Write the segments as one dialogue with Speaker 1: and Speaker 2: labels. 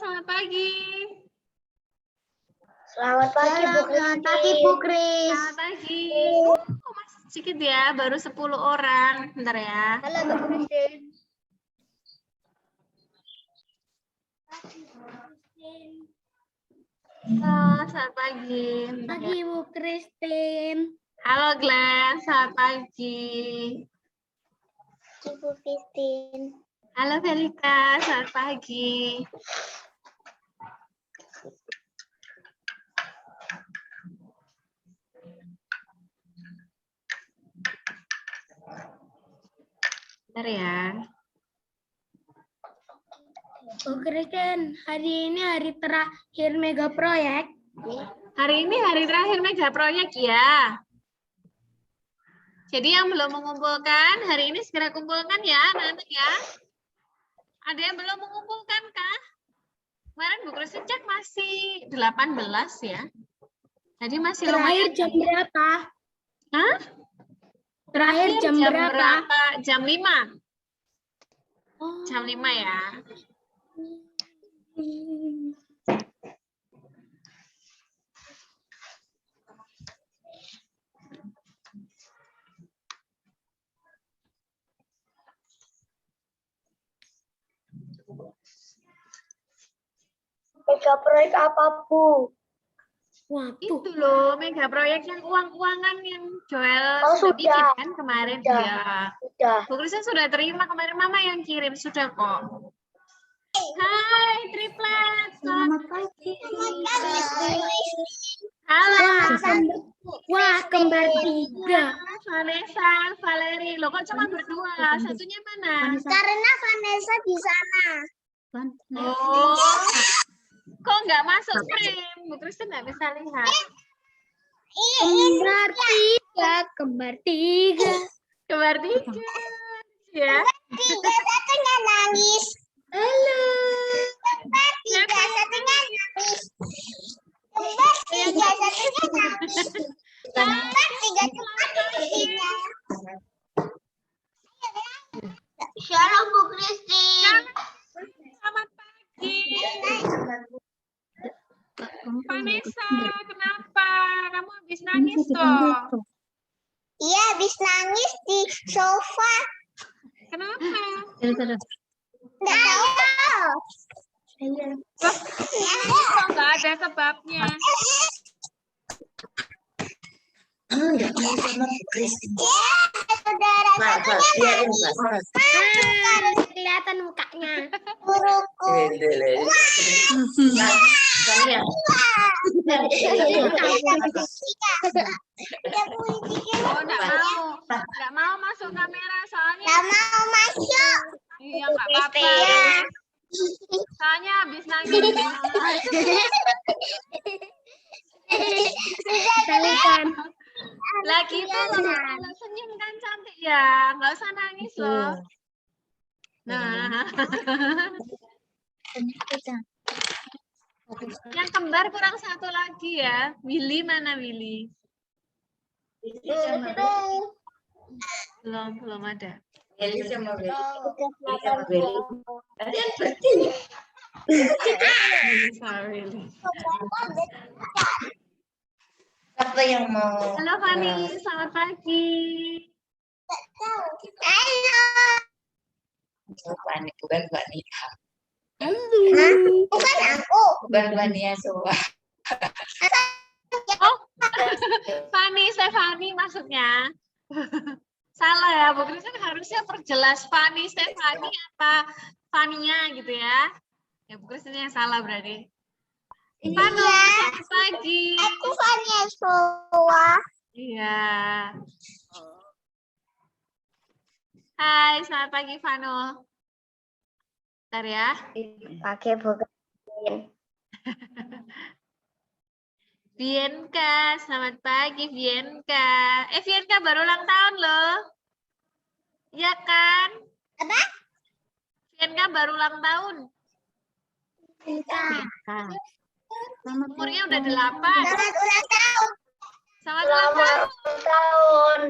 Speaker 1: selamat pagi.
Speaker 2: Selamat pagi, Bu Kris.
Speaker 3: Selamat pagi, Bu Kris.
Speaker 1: Selamat pagi. Masih sedikit ya, baru 10 orang. Bentar ya.
Speaker 2: Halo, Bu Kristin.
Speaker 1: Halo, selamat pagi. Bentar ya.
Speaker 3: Pagi, Bu Kristin.
Speaker 1: Halo Glenn, selamat pagi.
Speaker 2: Pagi, Bu Kristin.
Speaker 1: Halo Felika, selamat pagi. Bentar ya.
Speaker 3: Bu Kristin, hari ini hari terakhir mega proyek.
Speaker 1: Hari ini hari terakhir mega proyek ya. Jadi yang belum mengumpulkan, hari ini segera kumpulkan ya, nanti ya. Ada yang belum mengumpulkan kah? Kemarin Bu Kristin cek masih 18 ya. Jadi masih
Speaker 3: Terakhir
Speaker 1: lumayan.
Speaker 3: jam berapa?
Speaker 1: Hah?
Speaker 3: Terakhir jam berapa?
Speaker 1: Jam 5.
Speaker 3: Oh.
Speaker 1: Jam 5 ya.
Speaker 2: Mega proyek apa, Bu?
Speaker 3: Waduh.
Speaker 1: Itu loh, mega proyek yang uang-uangan yang Joel
Speaker 2: Oh,
Speaker 1: sudah bikin
Speaker 2: sudah.
Speaker 1: kan kemarin.
Speaker 2: Sudah.
Speaker 1: Ya.
Speaker 2: Sudah.
Speaker 1: Bu Kristin sudah terima kemarin Mama yang kirim, sudah kok. Hai, Triplet.
Speaker 3: Selamat pagi.
Speaker 1: Halo.
Speaker 3: Wah, kembar tiga.
Speaker 1: Vanessa, Valeri. Loh kok cuma berdua? Satunya mana?
Speaker 2: Karena Vanessa di sana.
Speaker 1: Oh. Kok nggak masuk frame? Bu Kristin nggak bisa lihat.
Speaker 3: Kembar tiga, kembar tiga.
Speaker 1: Kembar tiga. Ya.
Speaker 2: Tiga satunya nangis.
Speaker 3: Halo.
Speaker 2: Kembar tiga satunya nangis. Kembar tiga satunya nangis. Kembar tiga satunya. Shalom, Bu Kristin.
Speaker 1: Selamat pagi. Vanessa, kenapa? Kamu habis nangis toh?
Speaker 2: Iya, habis nangis di sofa.
Speaker 1: Kenapa?
Speaker 2: Nggak tahu.
Speaker 1: Kok nggak ada sebabnya?
Speaker 4: Enggak mau sama Bu Kristin.
Speaker 2: Saudara satunya
Speaker 3: Harus kelihatan mukanya.
Speaker 2: guruku.
Speaker 4: Kalian.
Speaker 1: Oh, nggak mau masuk kamera soalnya.
Speaker 2: Nggak mau masuk.
Speaker 1: Iya, nggak apa-apa.
Speaker 2: Iya.
Speaker 1: Soalnya habis nangis.
Speaker 3: Tahu kan?
Speaker 1: Lagi itu kalau senyum kan cantik ya, nggak usah nangis loh. Nah, yang kembar kurang satu lagi ya. Willy mana Willy? Belum ada.
Speaker 4: Beli sama Beli. Beli sama Beli. Kalian berarti.
Speaker 1: Sorry.
Speaker 4: Siapa yang mau?
Speaker 1: Halo Fani, selamat pagi.
Speaker 2: Halo.
Speaker 4: Fani, bukan Fania.
Speaker 2: Hah? Bukan aku.
Speaker 4: Bukan Fania semua.
Speaker 1: Oh, Fani, Stefani maksudnya. Salah ya, Bu Kristin harusnya perjelas Fani, Stefani apa Fania gitu ya. Ya Bu Kristin yang salah berarti. Fano, selamat pagi.
Speaker 2: Aku Vanessa.
Speaker 1: Iya. Hai, selamat pagi Fano. Bentar ya.
Speaker 2: Pakai Bu Kristin.
Speaker 1: Bianca, selamat pagi Bianca. Bianca baru ulang tahun loh. Iya kan?
Speaker 2: Apa?
Speaker 1: Bianca baru ulang tahun.
Speaker 2: Bianca.
Speaker 1: Umurnya udah 8.
Speaker 2: Selamat ulang tahun.
Speaker 1: Selamat ulang tahun.
Speaker 2: tahun.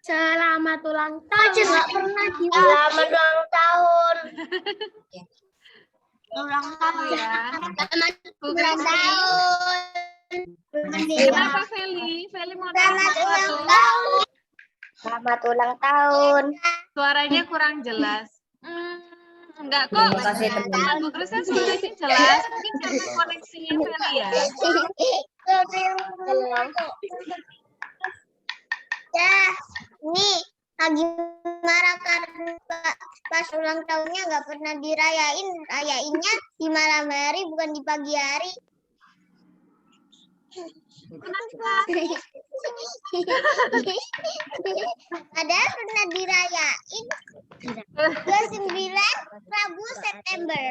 Speaker 3: Selamat ulang tahun.
Speaker 2: Nggak pernah Selamat ulang tahun.
Speaker 1: Ulang tahun ya. Bu
Speaker 2: Ulang
Speaker 1: Kristi.
Speaker 2: tahun.
Speaker 1: Kenapa Feli? Feli mau
Speaker 2: Selamat
Speaker 1: nanya
Speaker 2: ulang
Speaker 1: sesuatu?
Speaker 2: tahun.
Speaker 4: Selamat ulang tahun.
Speaker 1: Suaranya kurang jelas. Enggak kok.
Speaker 4: Terima kasih teman.
Speaker 1: Bu Kristi suaranya jelas. Mungkin karena koneksinya Feli ya.
Speaker 2: Ya, nih lagi marah karena pas ulang tahunnya nggak pernah dirayain. Rayainnya di malam hari bukan di pagi hari.
Speaker 1: Kenapa?
Speaker 2: Padahal pernah dirayain 29 Rabu September.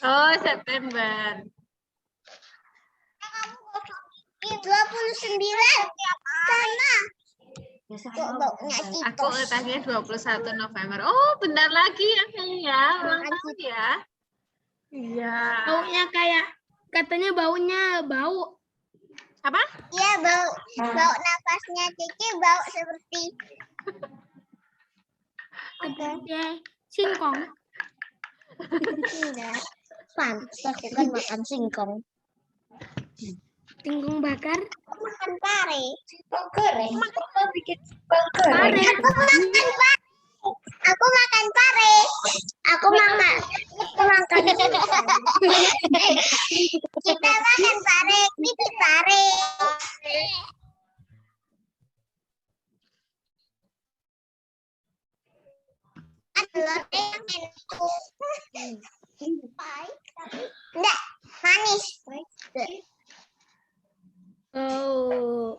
Speaker 1: Oh, September.
Speaker 2: 29 sama. Kok baunya
Speaker 1: Aku
Speaker 2: citos.
Speaker 1: tanya 21 November. Oh, bentar lagi ya Feli ya. Ulang tahun ya. Iya.
Speaker 3: Baunya kayak katanya baunya bau.
Speaker 1: Apa?
Speaker 2: Iya, bau nafasnya Cici bau seperti
Speaker 3: Seperti singkong.
Speaker 2: enggak. Pantas aku kan makan singkong.
Speaker 3: Singkong bakar.
Speaker 2: Aku makan pare.
Speaker 3: Pare.
Speaker 2: Aku makan pare. Aku makan. Kita makan pare, Cici pare. Telurnya yang itu. Pahit, tapi enggak manis.
Speaker 3: Oh.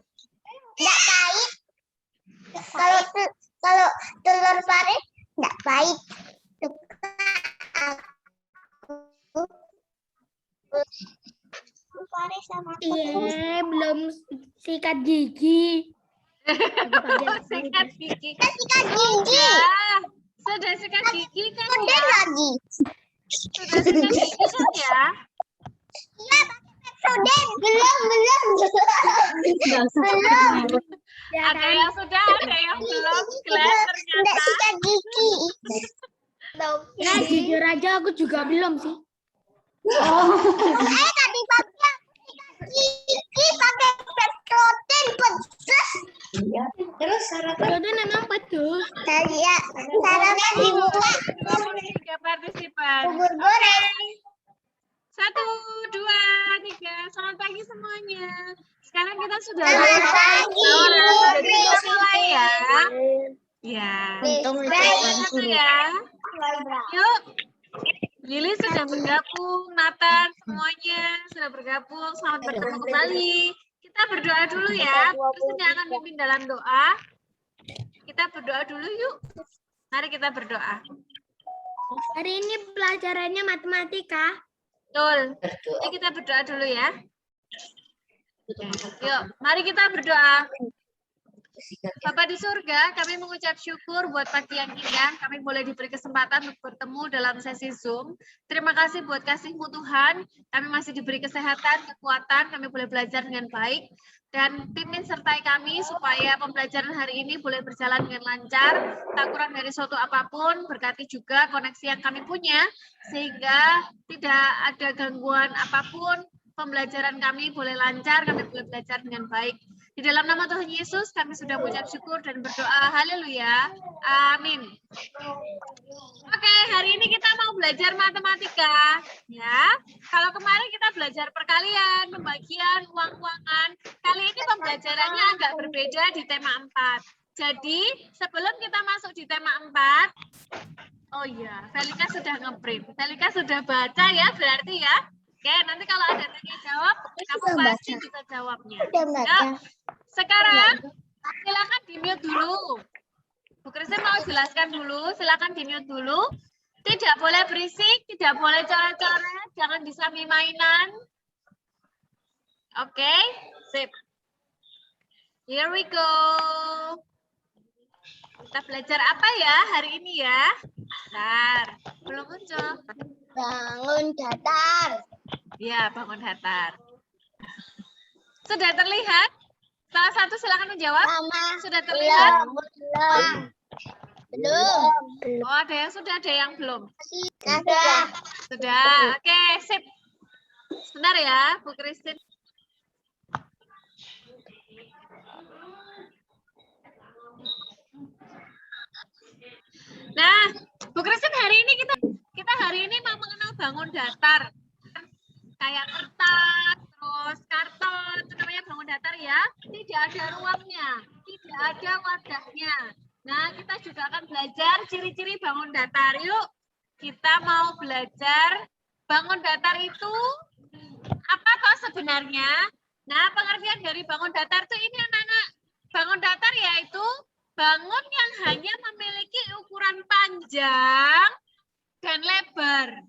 Speaker 2: Enggak pahit. Kalau telur pare enggak pahit. Aku pare sama
Speaker 3: Iya, belum sikat gigi.
Speaker 1: Sikat gigi.
Speaker 2: sikat gigi.
Speaker 1: Ya, sudah sikat gigi kan
Speaker 2: Udah
Speaker 1: ya?
Speaker 2: lagi.
Speaker 1: Sudah sikat gigi kan ya?
Speaker 2: Iya, pakai Pepsodent. Belum.
Speaker 3: Ya
Speaker 1: Ada
Speaker 3: kan?
Speaker 1: yang sudah, ada yang belum. Glenn
Speaker 2: Enggak
Speaker 1: ternyata.
Speaker 2: sikat gigi.
Speaker 3: Ya jujur aja aku juga belum sih.
Speaker 2: Tadi pagi aku sikat gigi pakai Pepsodent pedes.
Speaker 4: Terus sarapan.
Speaker 3: Jadi memang betul.
Speaker 2: Ya, sarapan dibuka
Speaker 1: 23 partisipan.
Speaker 2: bubur goreng.
Speaker 1: 1, 2, 3. Selamat pagi semuanya. Sekarang kita sudah
Speaker 2: Selamat pagi,
Speaker 1: Jadi kita mulai ya. Ya. Satu ya. Yuk. Lili sudah bergabung, Nathan semuanya sudah bergabung. Selamat bertemu kembali. Kita berdoa dulu ya. Terus ini akan pimpin dalam doa. Kita berdoa dulu yuk. Mari kita berdoa.
Speaker 3: Hari ini pelajarannya matematika.
Speaker 1: Betul. Jadi kita berdoa dulu ya. Yuk, mari kita berdoa. Bapa di surga, kami mengucap syukur buat pagi yang indah. Kami boleh diberi kesempatan untuk bertemu dalam sesi Zoom. Terima kasih buat kasih-Mu Tuhan. Kami masih diberi kesehatan, kekuatan. Kami boleh belajar dengan baik. Dan pimpin sertai kami supaya pembelajaran hari ini boleh berjalan dengan lancar. Tak kurang dari suatu apapun. Berkati juga koneksi yang kami punya. Sehingga tidak ada gangguan apapun. Pembelajaran kami boleh lancar. Kami boleh belajar dengan baik. Di dalam nama Tuhan Yesus, kami sudah mengucap syukur dan berdoa. Haleluya. Amin. Oke, hari ini kita mau belajar matematika. Ya, kalau kemarin kita belajar perkalian, pembagian, uang-uangan. Kali ini pembelajarannya agak berbeda di tema 4. Jadi, sebelum kita masuk di tema 4, oh iya, Velika sudah ngeprint. Velika sudah baca ya, berarti ya. Oke, nanti kalau ada tanya jawab, kamu pasti bisa jawabnya. Ya, sekarang silakan di-mute dulu. Bu Kristi mau jelaskan dulu, silakan di-mute dulu. Tidak boleh berisik, tidak boleh coret-coret, jangan disambi mainan. Oke, sip. Here we go. Kita belajar apa ya hari ini ya? Bentar, belum muncul.
Speaker 2: Bangun datar.
Speaker 1: Ya, bangun datar. Sudah terlihat? Salah satu silakan menjawab.
Speaker 2: Sama.
Speaker 1: Sudah terlihat?
Speaker 2: Belum. Belum.
Speaker 1: Oh, ada yang sudah, ada yang belum.
Speaker 2: Sudah.
Speaker 1: Sudah. Oke, sip. Sebentar ya, Bu Christine. Nah, Bu Christine, hari ini kita hari ini mau mengenal bangun datar. Kayak kertas, terus karton, itu namanya bangun datar ya. Tidak ada ruangnya, tidak ada wadahnya. Nah, kita juga akan belajar ciri-ciri bangun datar. Yuk, kita mau belajar bangun datar itu apa toh sebenarnya? Nah, pengertian dari bangun datar itu ini anak-anak. Bangun datar yaitu bangun yang hanya memiliki ukuran panjang dan lebar.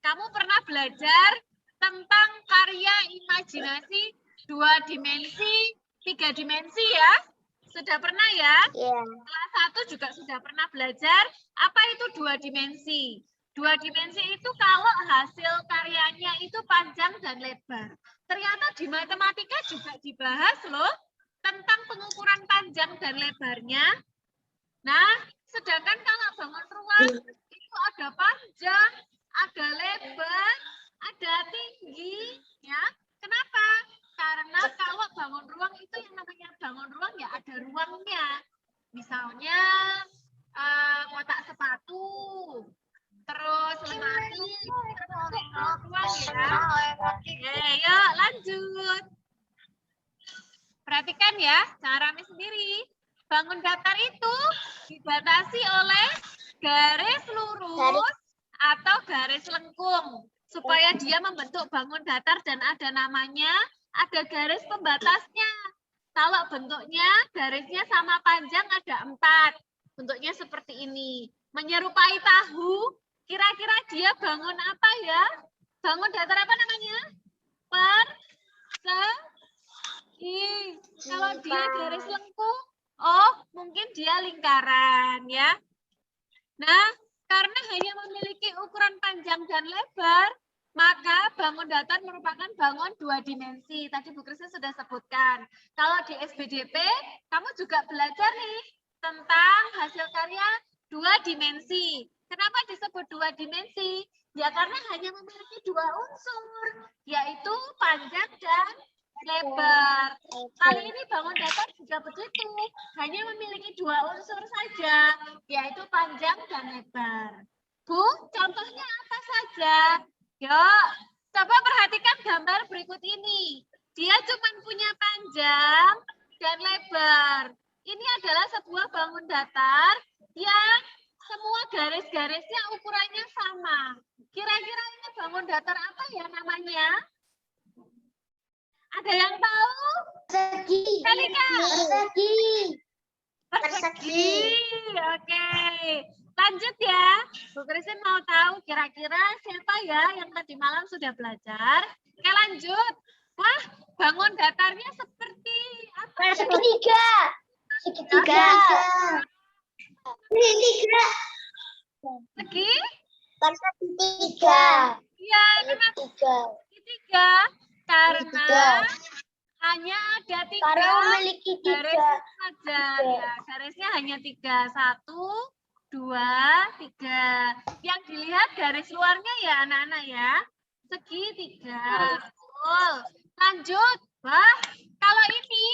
Speaker 1: Kamu pernah belajar tentang karya imajinasi 2 dimensi, 3 dimensi ya? Sudah pernah ya?
Speaker 2: Iya.
Speaker 1: Kelas 1 juga sudah pernah belajar apa itu 2 dimensi. 2 dimensi itu kalau hasil karyanya itu panjang dan lebar. Ternyata di matematika juga dibahas loh tentang pengukuran panjang dan lebarnya. Nah, sedangkan kalau bangun ruang itu ada panjang, ada lebar, ada tinggi, ya. Kenapa? Karena kalau bangun ruang itu yang namanya bangun ruang ya ada ruangnya. Misalnya kotak sepatu, terus lemari, termasuk ruang ya. Oke, yuk lanjut. Perhatikan ya, cara rame sendiri. Bangun datar itu dibatasi oleh garis lurus atau garis lengkung. Supaya dia membentuk bangun datar dan ada namanya, ada garis pembatasnya. Kalau bentuknya, garisnya sama panjang ada 4. Bentuknya seperti ini. Menyerupai tahu, kira-kira dia bangun apa ya? Bangun datar apa namanya? Persegi. Kalau dia garis lengkung, oh mungkin dia lingkaran ya. Nah, karena hanya memiliki ukuran panjang dan lebar, maka bangun datar merupakan bangun 2 dimensi. Tadi Bu Christine sudah sebutkan. Kalau di SBDP, kamu juga belajar nih tentang hasil karya 2 dimensi. Kenapa disebut 2 dimensi? Ya karena hanya memiliki 2 unsur, yaitu panjang dan lebar. Kali ini bangun datar juga begitu, hanya memiliki 2 unsur saja, yaitu panjang dan lebar. Bu, contohnya apa saja? Yuk, coba perhatikan gambar berikut ini. Dia cuma punya panjang dan lebar. Ini adalah sebuah bangun datar yang semua garis-garisnya ukurannya sama. Kira-kira ini bangun datar apa ya namanya? Ada yang tahu?
Speaker 2: Persegi.
Speaker 1: Kalika.
Speaker 2: Persegi.
Speaker 1: Persegi. Oke. Lanjut ya. Bu Christine mau tahu kira-kira siapa ya yang tadi malam sudah belajar? Oke, lanjut. Wah, bangun datarnya seperti apa?
Speaker 2: Segitiga. Segitiga. Segitiga.
Speaker 1: Segi?
Speaker 2: Persegitiga.
Speaker 1: Iya, kenapa segitiga? Karena hanya ada 3
Speaker 2: Karena memiliki
Speaker 1: garis
Speaker 2: 3.
Speaker 1: saja. Ya, garisnya hanya 3. 1, 2, 3. Yang dilihat garis luarnya ya anak-anak ya. Segitiga. Betul. Lanjut. Wah, kalau ini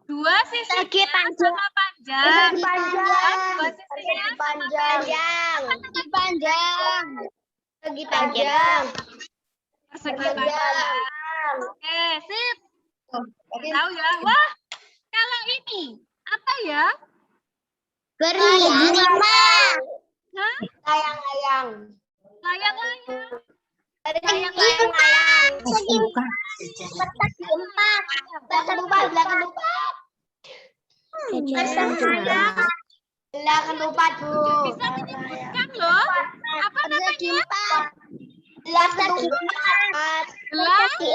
Speaker 1: 2 sisinya sama panjang. Dua sisinya sama panjang.
Speaker 2: Segi panjang. Segi panjang.
Speaker 1: Persegi panjang. Oke, sip. Tahu ya. Wah, kalau ini apa ya?
Speaker 2: Berlima.
Speaker 1: Hah?
Speaker 2: Layang-layang.
Speaker 1: Layang-layang.
Speaker 2: Layang-layang. Persegi 4. Belakang 4. Belakang 4. Belakang 4, Bu.
Speaker 1: Bisa menyebutkan loh. Apa namanya?
Speaker 2: Belakang 4.
Speaker 1: Belakang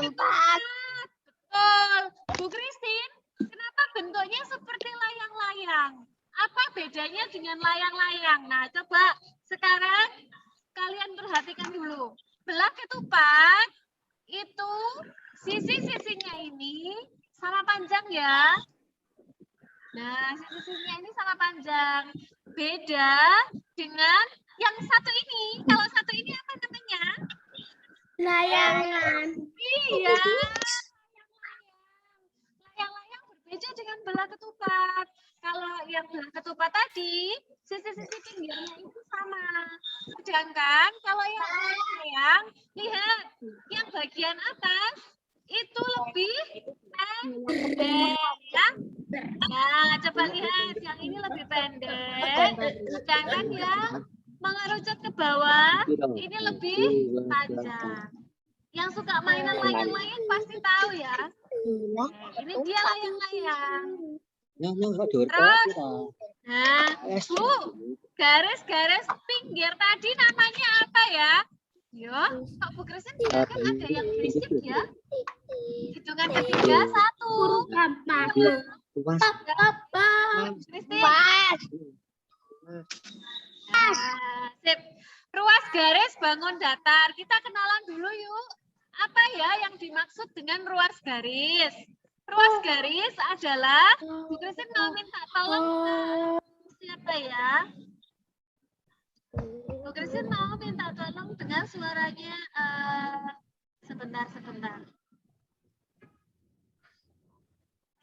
Speaker 1: 4. Betul. Bu Christine, kenapa bentuknya seperti layang-layang? Apa bedanya dengan layang-layang? Nah, coba sekarang kalian perhatikan dulu. Belah ketupat itu sisi-sisinya ini sama panjang ya. Nah, sisi-sisinya ini sama panjang. Beda dengan yang satu ini. Kalau satu ini apa namanya?
Speaker 3: Layangan.
Speaker 1: Iya. Layang-layang berbeda dengan belah ketupat. Kalau yang belah ketupat tadi, sisi-sisi pinggirnya itu sama. Sedangkan kalau yang layang, lihat, yang bagian atas itu lebih pendek, ya. Nah, coba lihat, yang ini lebih pendek, sedangkan yang mengerucut ke bawah, ini lebih panjang. Yang suka mainan layang-layang pasti tahu ya. Ini dia layang-layang. Terus, nah, Bu, garis-garis pinggir tadi namanya apa ya? Yo, kok Bu Kristen bilang kan ada yang berisik ya? Hitungan ketiga, 1.
Speaker 3: Huruf apa? Apa?
Speaker 1: Kristen. Nah, sip. Ruas garis bangun datar. Kita kenalan dulu yuk. Apa ya yang dimaksud dengan ruas garis? Ruas garis adalah, Bu Kristen mau minta tolong ke siapa ya? Bu Kristen mau minta tolong dengan suaranya. Sebentar.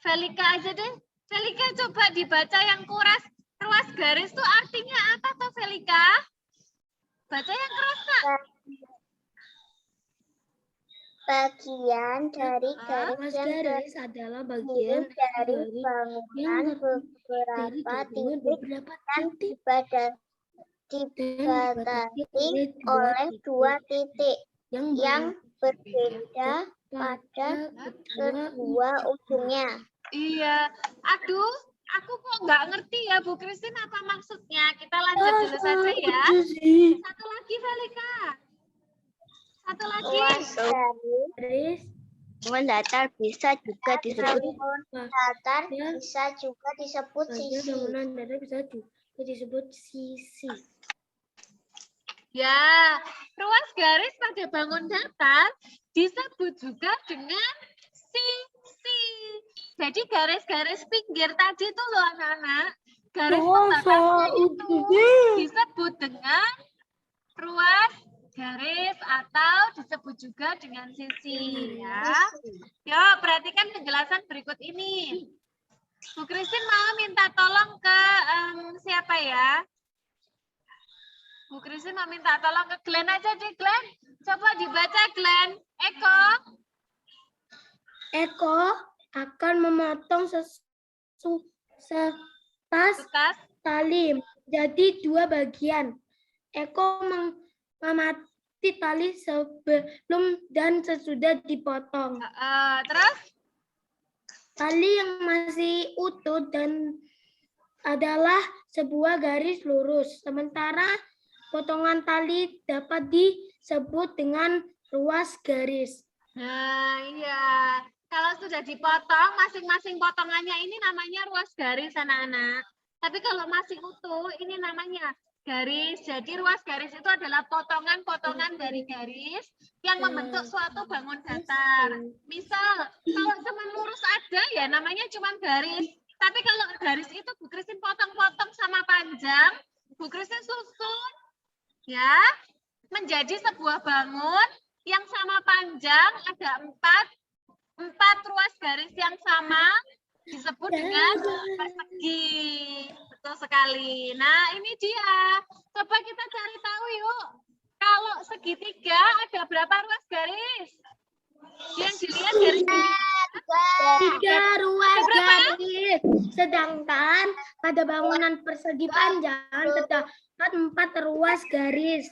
Speaker 1: Velika aja deh. Velika coba dibaca yang kuras. Ruas garis itu artinya apa toh Velika? Baca yang keras, Kak.
Speaker 2: Bagian dari garis
Speaker 3: Ruas
Speaker 2: yang
Speaker 3: garis adalah
Speaker 2: terdiri
Speaker 3: bagian
Speaker 2: dari
Speaker 3: dari
Speaker 2: bangunan
Speaker 3: dari
Speaker 2: beberapa titik
Speaker 3: beberapa
Speaker 2: dan
Speaker 3: titik
Speaker 2: dibatasi oleh 2 titik yang berbeda pada kedua ujungnya.
Speaker 1: Iya. Aduh, aku kok nggak ngerti ya Bu Kristin apa maksudnya. Kita lanjut dulu saja ya. Satu lagi Velika. Satu lagi.
Speaker 2: Ruas garis
Speaker 3: Garis
Speaker 2: datar bisa juga disebut datar,
Speaker 3: Ya.
Speaker 2: bisa juga disebut
Speaker 3: bagian
Speaker 2: sisi.
Speaker 3: bangunan datar bisa juga disebut sisi.
Speaker 1: Ya, ruas garis pada bangun datar disebut juga dengan sisi. Jadi garis-garis pinggir tadi itu loh anak-anak. Garis pembatasnya itu disebut dengan ruas garis atau disebut juga dengan sisi ya. Yuk, perhatikan penjelasan berikut ini. Bu Kristin mau minta tolong ke siapa ya? Bu Kristin mau minta tolong ke Glenn aja deh, Glenn. Coba dibaca, Glenn.
Speaker 3: Eko akan memotong sepas
Speaker 1: Tutas.
Speaker 3: tali jadi 2 bagian. Eko mengamati tali sebelum dan sesudah dipotong.
Speaker 1: Terus?
Speaker 3: Tali yang masih utuh dan adalah sebuah garis lurus. Sementara potongan tali dapat disebut dengan ruas garis.
Speaker 1: Nah, iya. Kalau sudah dipotong, masing-masing potongannya ini namanya ruas garis, anak-anak. Tapi kalau masih utuh, ini namanya garis. Jadi ruas garis itu adalah potongan-potongan dari garis yang membentuk suatu bangun datar. Misal, kalau cuma lurus ada ya namanya cuma garis. Tapi kalau garis itu Bu Kristin potong-potong sama panjang, Bu Kristin susun ya menjadi sebuah bangun yang sama panjang, ada 4 ruas garis yang sama disebut dengan persegi. Betul sekali. Nah, ini dia. Coba kita cari tahu yuk. Kalau segitiga ada berapa ruas garis? Yang dilihat garis segitiga.
Speaker 3: 3 ruas garis. Sedangkan pada bangunan persegi panjang terdapat 4 ruas garis.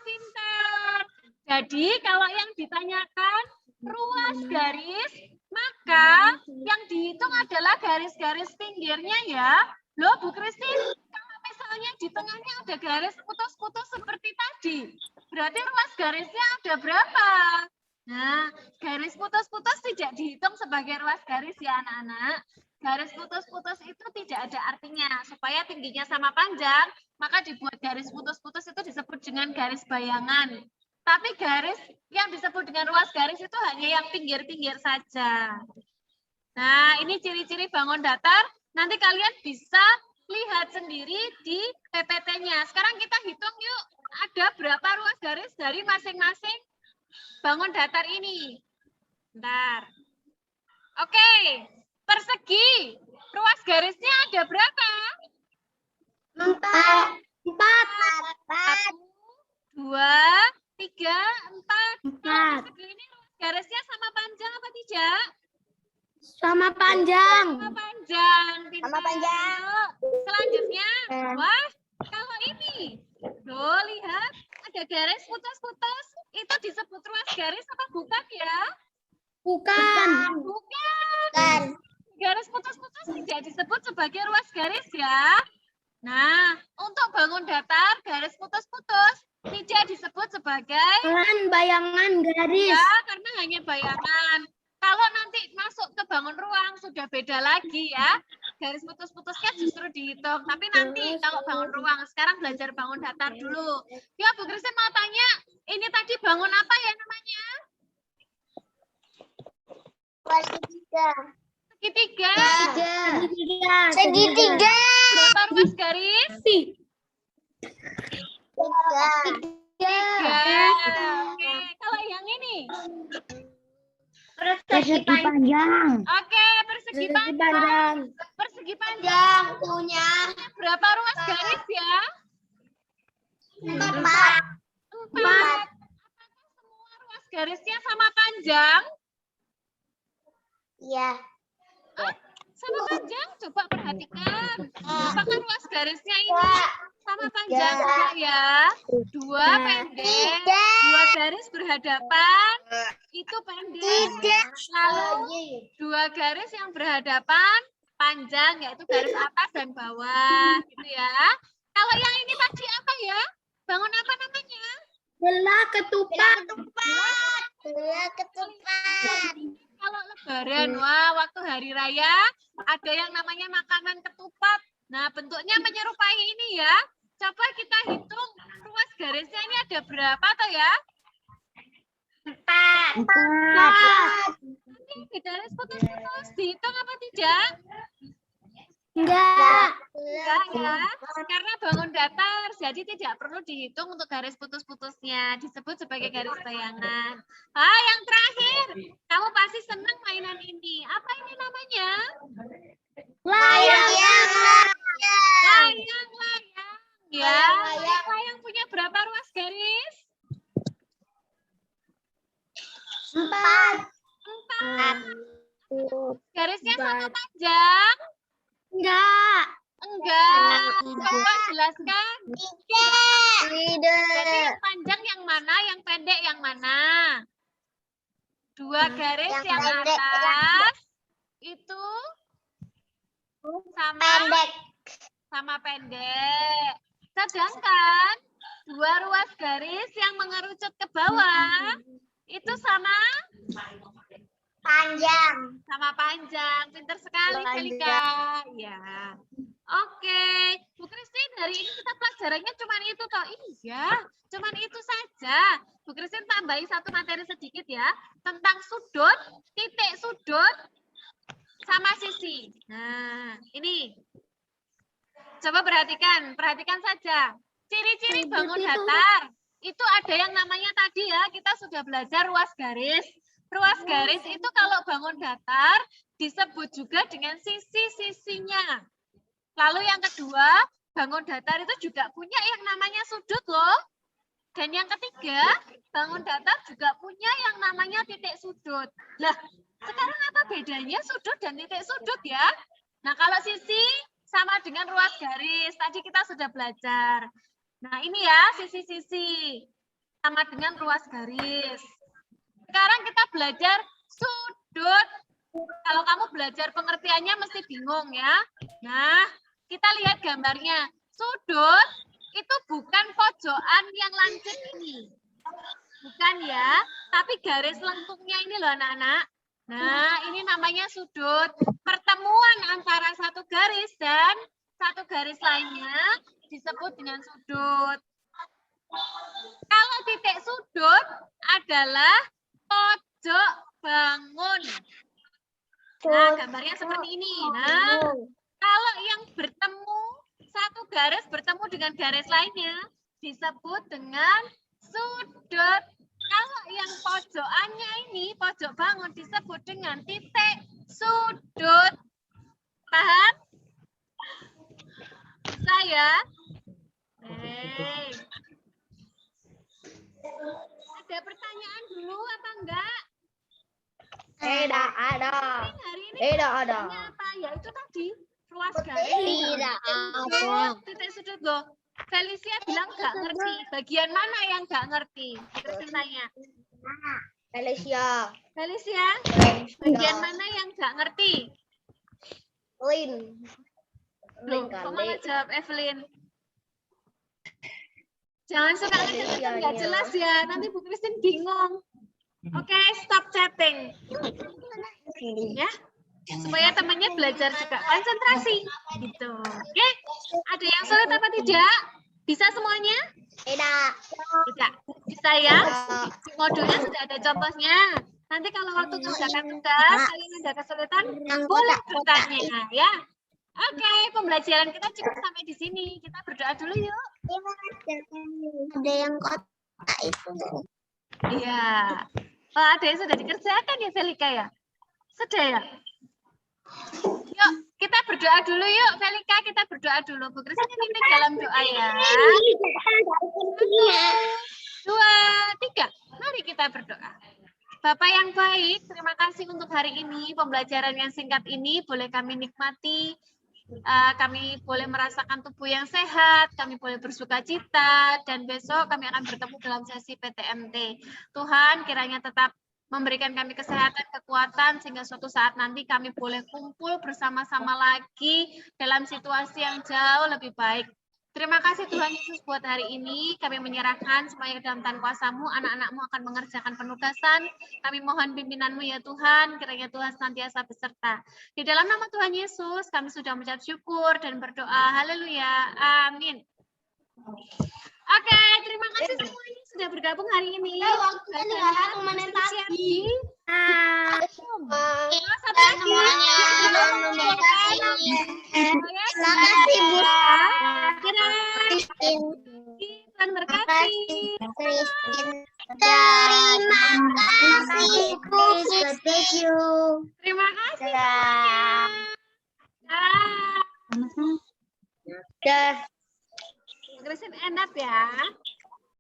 Speaker 1: Pintar. Jadi kalau yang ditanyakan ruas garis, maka yang dihitung adalah garis-garis pinggirnya ya. Loh Bu Kristin, kalau misalnya di tengahnya ada garis putus-putus seperti tadi, berarti ruas garisnya ada berapa? Nah, garis putus-putus tidak dihitung sebagai ruas garis ya anak-anak. Garis putus-putus itu tidak ada artinya. Supaya tingginya sama panjang, maka dibuat garis putus-putus itu disebut dengan garis bayangan. Tapi garis yang disebut dengan ruas garis itu hanya yang pinggir-pinggir saja. Nah, ini ciri-ciri bangun datar. Nanti kalian bisa lihat sendiri di PPT-nya. Sekarang kita hitung yuk, ada berapa ruas garis dari masing-masing bangun datar ini. Bentar. Oke, persegi. Ruas garisnya ada berapa?
Speaker 3: 4.
Speaker 1: 1, 2, 3, 4. Persegi ini ruas garisnya sama panjang apa tidak?
Speaker 3: Sama panjang.
Speaker 1: Sama panjang.
Speaker 2: Sama panjang.
Speaker 1: Yuk, selanjutnya, wah, kalau ini, loh lihat, ada garis putus-putus. Itu disebut ruas garis apa bukan ya?
Speaker 3: Bukan.
Speaker 1: Bukan. Garis putus-putus tidak disebut sebagai ruas garis ya. Nah, untuk bangun datar, garis putus-putus tidak disebut sebagai
Speaker 3: Bayangan garis.
Speaker 1: ya, karena hanya bayangan. Kalau nanti masuk ke bangun ruang sudah beda lagi ya. Garis putus-putusnya justru dihitung. Tapi nanti kalau bangun ruang, sekarang belajar bangun datar dulu. Ya, Bu Kristen mau tanya, ini tadi bangun apa ya namanya? Segitiga.
Speaker 2: Segitiga.
Speaker 1: Berapa ruas garis? 3. Oke, kalau yang ini?
Speaker 3: Persegi panjang.
Speaker 1: Oke, persegi panjang. Persegi panjang punya berapa ruas garis ya? 4. Apakah semua ruas garisnya sama panjang?
Speaker 2: Iya.
Speaker 1: Sama panjang, coba perhatikan. Apakah ruas garisnya ini sama panjang juga ya? 2 pendek, 2 garis berhadapan, itu pendek. Lalu 2 garis yang berhadapan panjang, yaitu garis atas dan bawah, gitu ya. Kalau yang ini tadi apa ya? Bangun apa namanya?
Speaker 3: Belah ketupat.
Speaker 1: Kalau lebaran, wah waktu hari raya ada yang namanya makanan ketupat. Nah, bentuknya menyerupai ini ya. Coba kita hitung ruas garisnya ini ada berapa toh ya? 4. Ini garis putus-putus dihitung apa tidak?
Speaker 3: Enggak.
Speaker 1: Enggak ya, karena bangun datar, jadi tidak perlu dihitung untuk garis putus-putusnya, disebut sebagai garis bayangan. Yang terakhir, kamu pasti senang mainan ini. Apa ini namanya?
Speaker 3: Layang.
Speaker 1: Layang. Ya, layang punya berapa ruas garis?
Speaker 2: 4.
Speaker 1: Garisnya sama panjang?
Speaker 3: Enggak.
Speaker 1: Enggak. Coba jelaskan.
Speaker 2: Tidak.
Speaker 1: Jadi yang panjang yang mana, yang pendek yang mana? 2 garis
Speaker 2: Yang
Speaker 1: yang
Speaker 2: pendek.
Speaker 1: atas itu sama pendek. Sedangkan 2 ruas garis yang mengerucut ke bawah itu sama panjang. Pinter sekali, Selika. Ya. Oke. Bu Christine, hari ini kita pelajarannya cuma itu toh. Iya, cuma itu saja. Bu Christine tambahin satu materi sedikit ya. Tentang sudut, titik sudut, sama sisi. Nah, ini. Coba perhatikan saja. Ciri-ciri bangun datar. Itu ada yang namanya tadi ya, kita sudah belajar ruas garis. Ruas garis itu kalau bangun datar disebut juga dengan sisi-sisinya. Lalu yang kedua, bangun datar itu juga punya yang namanya sudut loh. Dan yang ketiga, bangun datar juga punya yang namanya titik sudut. Lah, sekarang apa bedanya sudut dan titik sudut ya? Nah, kalau sisi sama dengan ruas garis. Tadi kita sudah belajar. Nah, ini ya sisi-sisi sama dengan ruas garis. Sekarang kita belajar sudut. Kalau kamu belajar pengertiannya mesti bingung ya. Nah, kita lihat gambarnya. Sudut itu bukan pojokan yang lancip ini. Bukan ya, tapi garis lengkungnya ini loh anak-anak. Nah, ini namanya sudut. Pertemuan antara satu garis dan satu garis lainnya disebut dengan sudut. Kalau titik sudut adalah pojok bangun. Nah, gambarnya seperti ini. Nah, dengan garis lainnya disebut dengan sudut. Kalau yang pojokannya ini, pojok bangun disebut dengan titik sudut. Paham? Saya? Ada pertanyaan dulu apa enggak?
Speaker 4: Tidak ada.
Speaker 1: Hari ini
Speaker 4: Tidak ada.
Speaker 1: pelajarannya apa? Ya itu tadi ruas garis.
Speaker 2: Tidak ada.
Speaker 1: Titik sudut loh. Felicia bilang nggak ngerti. Bagian mana yang nggak ngerti? Kita tanya.
Speaker 4: Felicia.
Speaker 1: Felicia, bagian mana yang nggak ngerti?
Speaker 4: Lin.
Speaker 1: Loh, kok malah jawab Evelyn? Jangan suka ngejelasin nggak jelas ya. Nanti Bu Christine bingung. Oke, stop chatting. Ya, supaya temannya belajar juga konsentrasi. Gitu. Oke, ada yang sulit apa tidak? Bisa semuanya?
Speaker 4: Tidak.
Speaker 1: Tidak. Bisa ya? Di modulnya sudah ada contohnya. Nanti kalau waktu kerjakan tugas, kalian ada kesulitan, boleh bertanya ya. Oke, pembelajaran kita cukup sampai di sini. Kita berdoa dulu yuk.
Speaker 2: Ada yang kotak itu.
Speaker 1: Iya. Oh, ada yang sudah dikerjakan ya, Velika ya? Sudah ya? Yuk, kita berdoa dulu yuk, Velika. Kita berdoa dulu. Bu Christine pimpin dalam doa ya. 1, 2, 3. Mari kita berdoa. Bapak yang baik, terima kasih untuk hari ini. Pembelajaran yang singkat ini boleh kami nikmati. Kami boleh merasakan tubuh yang sehat, kami boleh bersuka cita, dan besok kami akan bertemu dalam sesi PTMT. Tuhan kiranya tetap memberikan kami kesehatan, kekuatan, sehingga suatu saat nanti kami boleh kumpul bersama-sama lagi dalam situasi yang jauh lebih baik. Terima kasih Tuhan Yesus buat hari ini. Kami menyerahkan semuanya ke dalam tangan kuasa-Mu. Anak-anak-Mu akan mengerjakan penugasan. Kami mohon pimpinan-Mu ya Tuhan. Kiranya Tuhan senantiasa beserta. Di dalam nama Tuhan Yesus, kami sudah mengucap syukur dan berdoa. Haleluya. Amin. Oke, terima kasih semuanya sudah bergabung hari ini. Dokumentasi. Satu lagi.
Speaker 2: Terima kasih Bu Christine.
Speaker 1: Tuhan berkati.
Speaker 2: Terima kasih Bu Christine.
Speaker 1: Terima kasih.
Speaker 4: Dah.
Speaker 1: Christine enak ya.